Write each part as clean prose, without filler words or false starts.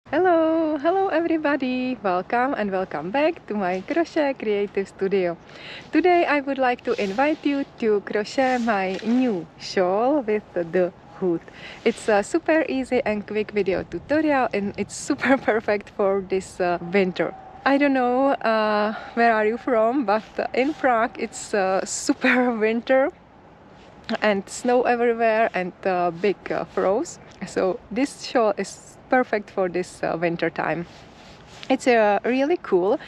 Hello everybody, welcome and welcome back to my crochet creative studio. Today I would like to invite you to crochet my new shawl with the hood. It's a super easy and quick video tutorial and it's super perfect for this winter. I don't know where are you from, but in Prague it's super winter and snow everywhere and big frost. So this shawl is perfect for this winter time. It's really cool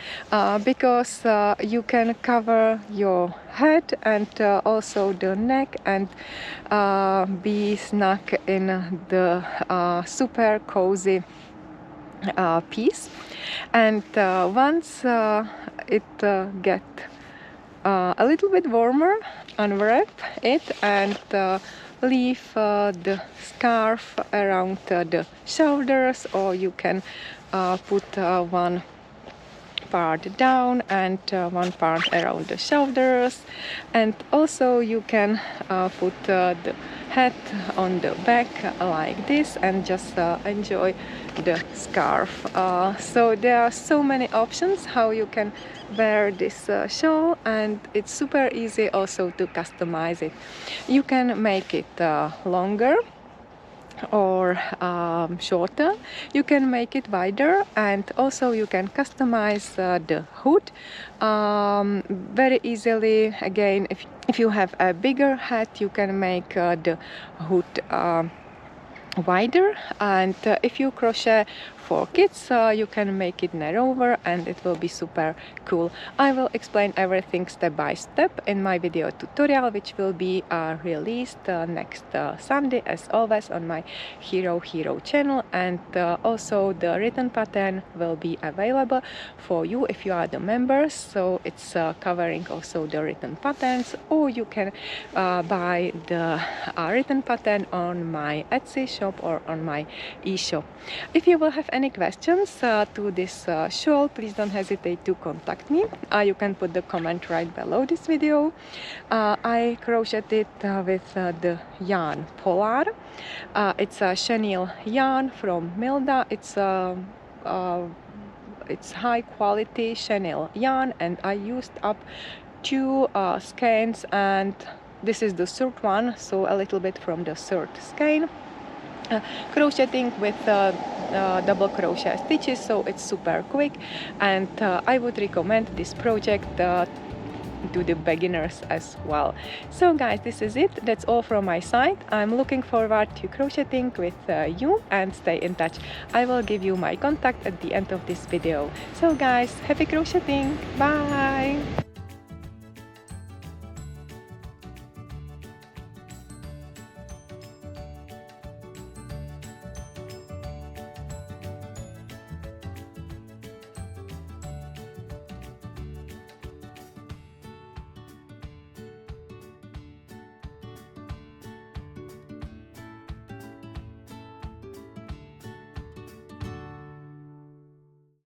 because you can cover your head and also the neck and be snug in the super cozy piece. And once it get a little bit warmer, unwrap it and leave the scarf around the shoulders, or you can put one part down and one part around the shoulders, and also you can put the head on the back like this and just enjoy the scarf. So there are so many options how you can wear this shawl, and it's super easy also to customize it. You can make it longer or shorter, you can make it wider, and also you can customize the hood very easily. Again, if you have a bigger hat, you can make the hood wider, and if you crochet for kids, you can make it narrower and it will be super cool. I will explain everything step by step in my video tutorial, which will be released next Sunday as always on my HeroHero channel, and also the written pattern will be available for you if you are the members, so it's covering also the written patterns, or you can buy the written pattern on my Etsy shop or on my e-shop. If you will have any questions to this shawl, please don't hesitate to contact me. You can put the comment right below this video. I crocheted it with the yarn Polar. It's a chenille yarn from Milda. It's high quality chenille yarn, and I used up 2 skeins, and this is the third one, so a little bit from the third skein. Crocheting with double crochet stitches, so it's super quick, and I would recommend this project to the beginners as well. So guys, this is it. That's all from my side. I'm looking forward to crocheting with you, and stay in touch. I will give you my contact at the end of this video. So guys, happy crocheting. Bye.